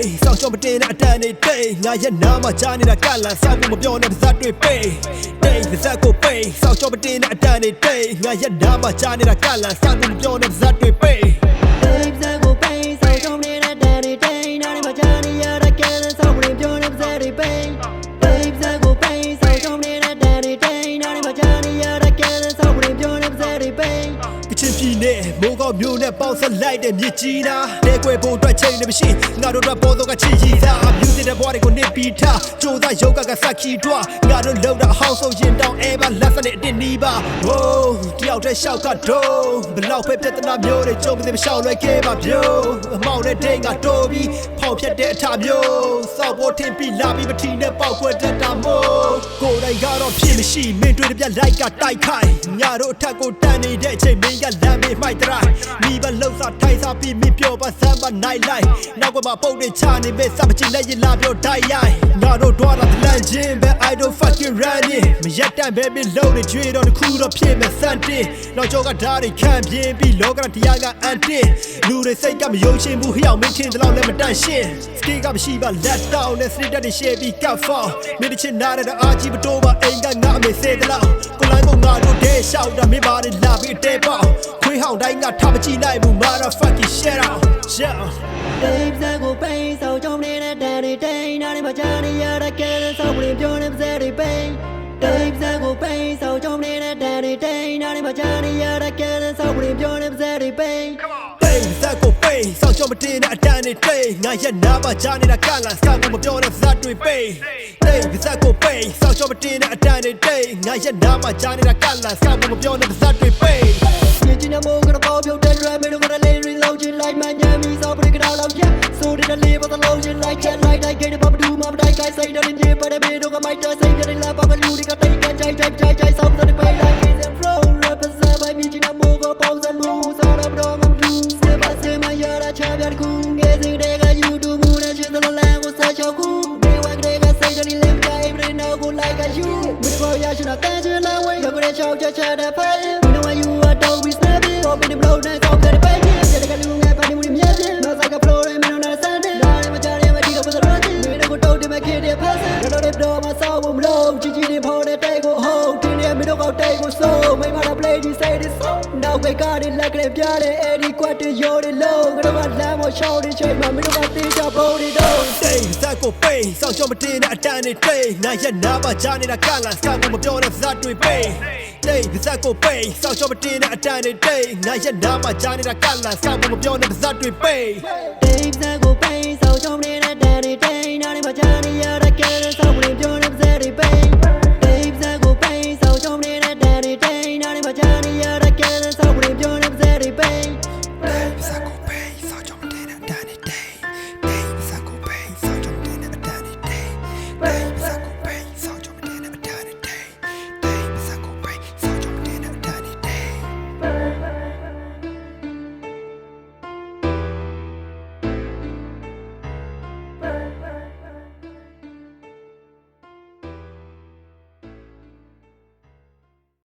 pay စောင့်ရှောက်မတင်တဲ့အတန်တွေတိတ်ငါရဲ့နားမှာကြားနေတာကလန်စောက်ဖို့မပြောနဲ့ပါဇက်တွေ pay တိတ်ပါဇက်ကို pay စောင့်ရှောက်မတင်တဲ့အတန်တွေတိတ်ငါရဲ့နားမှာကြားနေတာကလန်စောက်ဖို့မပြောနဲ့ပါဇက်တွေ pay တိတ်ပါဇက်ကို pay စောင့်ရှောက်မတင်တဲ့အတန်တွေတိတ်နားမှာကြားနေရတဲ့ကလန်စောက်ဖို့မပြောနဲ့ပါဇက်တွေ pay တိတ်ပါဇက်ကို pay စောင့်ရှောက်မတင်တဲ့အတန်တွေတိတ်နားမှာကြားနေရတဲ့ကလန်စောက်ဖို့မပြောနဲ့ပါဇက်တွေ payကချင်ပြည်နယ်မိုးကောင်းမြို့နဲ့ပေါင်းဆက်လိုက်တဲ့မြစ်ကြီးနားတဲခွဲဖို့အတွက်ချိန်နေမရှိငါတို့တော့ပေါ်တော့ကချီရီသား music တဲ့ဘွားတွေကိုနေပြီးထားကြိုးစားယောဂကစက်ခီတွားငါတို့လုံတာအဟောင်းဆုံးရင်တောင်းအဲပါလက်စနဲ့အတင်းနီးပါဝိုးတယောက်တည်းရှောက်ကတော့ဘလောက်ပဲပြဿနာမျိုးတွေကြုံပြီးမရှောက်လွယ်ခဲ့ပါဗျို့အမောင်တဲ့ဒိတ်ကတိုးပြီးဖောက်ဖြတ်တဲ့အထာမျိုးစောက်ဖို့ထင်ပြီးလာပြီးမထီနဲ့ပေါက်ကွက်တတ်တာမို့ကိုယ်တိုင်ကတော့ဖြစ်မရှိမင်းတွေ့တဲ့ပြလိုက်ကတိုက်ခိုက်ငါတို့အထက်ကိုတန်းနေတဲ့အချိန်မင်းကလမ်းမေးမိုက်တရိုင်းမိဘလှုပ်စားထိုင်စားပြီးမင်းပြောပါစမ်းမနိုင်လိုက်နောက်ကမှပုတ်တွေချနေပဲစမချင်လက်ရလာပြောတိုက်ရိုက်ငါတို့တော့လမ်းချင်းပဲ I don't fucking run it မရက်တန်ပဲမင်းလုံးနေကြွေတော့တစ်ခုတော့ဖြစ်မယ်စမ်းတင်နောက်ကျောကဓာတ်တွေခံပြင်းပြီးလောကတရားကအန်တင်လူတွေစိတ်ကမယုံရှင်းဘူးဟျောင်းမင်းချင်းတလောက်လည်းမတန့်ရှင်းစကေးကမရှိပါလက်တောင်းနဲ့စနစ်တက်တွေရှယ်ပြီးကတ်ဖောင်းမင်းတချင်နားတဲ့အာကြီးမတိုးပါအိမ်ကငါအမေစေတလောက်ကိုလိုင်းကငါတို့တဲရှောက်တာမင်းပါလေလာပြီးတဲပေါခွေးဟောင်းတိုင်းကထားမကြည့်နိုင်ဘူး motherfucking shit out yeah တိတ်ပါဇက်ကို pay စောင့်ရှောက်မတင်တဲ့အတန်တွေတိတ်နားမှာကြားနေရတဲ့ကလန်စောက်ဖို့မပြောနဲ့ပါဇက်တွေ pay တိတ်ပါဇက်ကို pay စောင့်ရှောက်မတင်တဲ့အတန်တွေတိတ်နားမှာကြားနေရတဲ့ကလန်စောက်ဖို့မပြောနဲ့ပါဇက်တွေ pay တိတ်ဇက်ကို pay စောင့်ရှောက်မတင်တဲ့အတန်တွေတိတ်ငါရဲ့နားမှာကြားနေတာကလန်စောက်ဖို့မပြောနဲ့ပါဇက်တွေ pay တိတ်ဇက်ကို pay စောင့်ရှောက်မတင်တဲ့အတန်တွေတိတ်ငါရဲ့နားမှာကြားနေတာကလန်စောက်ဖို့မပြောနဲ့ပါဇက်တွေ pay မြင်ချင်တဲ့မိုးကတော့ပြုတ်တဲ့ drum တို့ကလည်း reload ချင် like မှညမ်းပြီးစောပရိကတော်လောက်ချက်ဆိုတဲ့လေးပတ်လုံးချင် like chat like တိုက်ခဲ့တဲ့ဘာမတူမှမတိုက်ခိုက်စိတ်တဲ့နေပါတဲ့ဘေးတို့ကမိုက်တဲ့စိတ်တဲ့လာပါကလူတွေကတိတ်ကကြိုက်စောင်းတဲ့ပဲ like is and flow represent by မြင်ချင်တဲ့မိုးကပေါင်းစမှုစောင်းတော့မတူစေပါစေမရတာချပြကူငယ်စဉ်တွေက YouTube မှုနဲ့ချင်တဲ့လမ်းကိုဆက်ချောက်ကူဒီဝက်တွေကစိတ်တဲ့လေးက every now go like a you ဘယ်လိုရရှိတာတန်းချင်လာဝဲရောက်တဲ့ချောက်ချက်တဲ့ဖဲ you know you are don't be snappy open the blow and talk the page တဲ့ကလူငယ်ပါနေမှုမြဲတယ်နောက်ဆိုင်က flow နဲ့မင်းတို့စမ်းတယ်နားနဲ့မကြားနဲ့မတီးတော့ဘယ်လိုလဲမင်းတို့တော့တယ်မခင်တဲ့ဖက်ဆက်တော့တဲ့တော့မဆောက်ဘူးမလို့ကြီးကြီးနေဖို့တဲ့တဲ့ကိုဟုတ်တင်းနေမင်းတို့ကောက်တဲ့ကိုစိုးမိမတာ play ကြီး say this song နောက်ပဲကားနဲ့လက်ကလေးပြတယ်အဲ့ဒီကွက်တွေရိုးတယ်လို့ကတော့လမ်းမရှောင်းနေချိန်မှာမင်းတို့ကတေးကြဖို့နေတော့ တိတ်ဇက်ကို pay စောင့်ရှောက်မတင်တဲ့အတန်တွေတိတ်ငါရဲ့နားမှာကြားနေတာကလန်စောက်ဖို့မပြောနဲ့ပါဇက်တွေ pay တိတ်ဇက်ကို pay စောင့်ရှောက်မတင်တဲ့အတန်တွေတိတ်ငါရဲ့နားမှာကြားနေတာကလန်စောက်ဖို့မပြောနဲ့ပါဇက်တွေ pay တိတ်ပါဇက်ကို pay စောင့်ရှောက်မတ